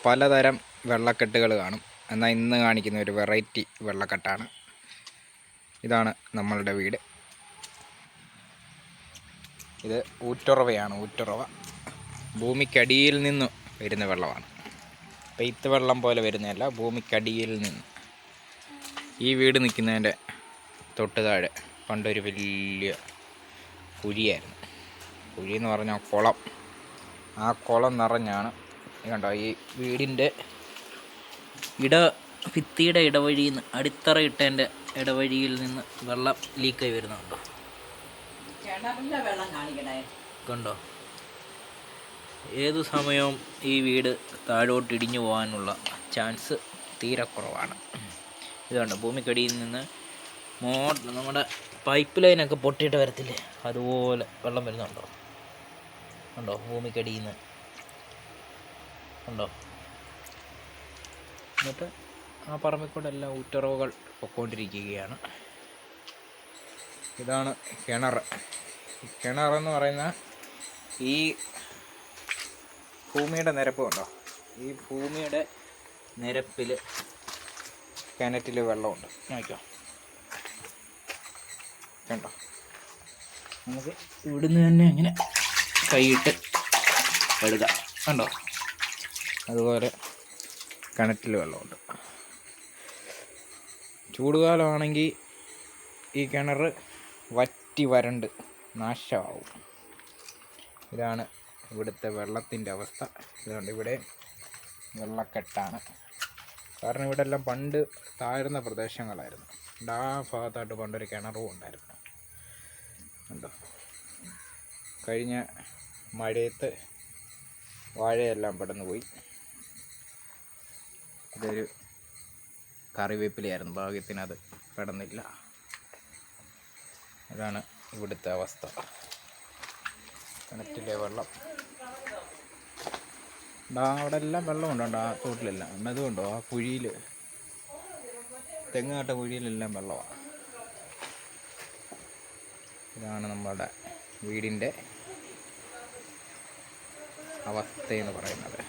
പലതരം വെള്ളക്കെട്ടുകൾ കാണും. എന്നാൽ ഇന്ന് കാണിക്കുന്ന ഒരു വെറൈറ്റി വെള്ളക്കെട്ടാണ്. ഇതാണ് നമ്മളുടെ വീട്. ഇത് ഊറ്റുറവയാണ്. ഊറ്റുറവ ഭൂമിക്കടിയിൽ നിന്ന് വരുന്ന വെള്ളമാണ്. പെയ്ത്ത് വെള്ളം പോലെ വരുന്നതല്ല, ഭൂമിക്കടിയിൽ നിന്ന്. ഈ വീട് നിൽക്കുന്നതിൻ്റെ തൊട്ട് താഴെ പണ്ടൊരു വലിയ കുഴിയായിരുന്നു. കുഴി എന്ന് പറഞ്ഞാൽ കുളം. ആ കുളം നിറഞ്ഞാണ് കണ്ടോ ഈ വീടിൻ്റെ ഭിത്തിയുടെ ഇടവഴിയിൽ നിന്ന്, അടിത്തറ ഇട്ടതിൻ്റെ ഇടവഴിയിൽ നിന്ന് വെള്ളം ലീക്കായി വരുന്നുണ്ടോ? കണ്ടോ? ഏതു സമയവും ഈ വീട് താഴോട്ട് ഇടിഞ്ഞു പോകാനുള്ള ചാൻസ് തീരെ കുറവാണ്. ഇതുണ്ട് ഭൂമിക്കടിയിൽ നിന്ന് നമ്മുടെ പൈപ്പ് ലൈനൊക്കെ പൊട്ടിയിട്ട് വരത്തില്ലേ, അതുപോലെ വെള്ളം വരുന്നുണ്ടോ? ഉണ്ടോ? ഭൂമിക്കടിയിൽ നിന്ന് ഉണ്ടോ? എന്നിട്ട് ആ പറമ്പിക്കൂടെ എല്ലാം ഊറ്റുറവുകൾ പൊക്കോണ്ടിരിക്കുകയാണ്. ഇതാണ് കിണർ. കിണറെന്ന് പറയുന്ന ഈ ഭൂമിയുടെ നിരപ്പ് കണ്ടോ? ഈ ഭൂമിയുടെ നിരപ്പിൽ കിണറ്റിൽ വെള്ളമുണ്ട്. നോക്കിയോ, കണ്ടോ? നമുക്ക് ഇവിടുന്ന് തന്നെ ഇങ്ങനെ കൈയിട്ട് എടുക്കാം. കണ്ടോ? അതുപോലെ കിണറ്റിൽ വെള്ളമുണ്ട്. ചൂടുകാലമാണെങ്കിൽ ഈ കിണർ വറ്റി വരണ്ട് നാശമാവും. ഇതാണ് ഇവിടുത്തെ വെള്ളത്തിൻ്റെ അവസ്ഥ. ഇതുകൊണ്ട് ഇവിടെ വെള്ളക്കെട്ടാണ്. കാരണം ഇവിടെ എല്ലാം പണ്ട് താഴ്ന്ന പ്രദേശങ്ങളായിരുന്നു. ആ ഭാഗത്തായിട്ട് പണ്ടൊരു കിണറും ഉണ്ടായിരുന്നു. ഉണ്ടോ? കഴിഞ്ഞ മഴയത്ത് വാഴയെല്ലാം പെടന്നു പോയി. ഇതൊരു കറിവേപ്പിലയായിരുന്നു, ഭാഗ്യത്തിനത് പെടന്നില്ല. ഇതാണ് ഇവിടുത്തെ അവസ്ഥ. കിണറ്റിലെ വെള്ളം അവിടെ എല്ലാം വെള്ളമുണ്ടോ? ആ തോട്ടിലെല്ലാം അതുകൊണ്ടോ? ആ കുഴിയിൽ, തെങ്ങ് നട്ട കുഴിയിലെല്ലാം വെള്ളമാണ്. ഇതാണ് നമ്മുടെ വീടിൻ്റെ അവസ്ഥയെന്ന് പറയുന്നത്.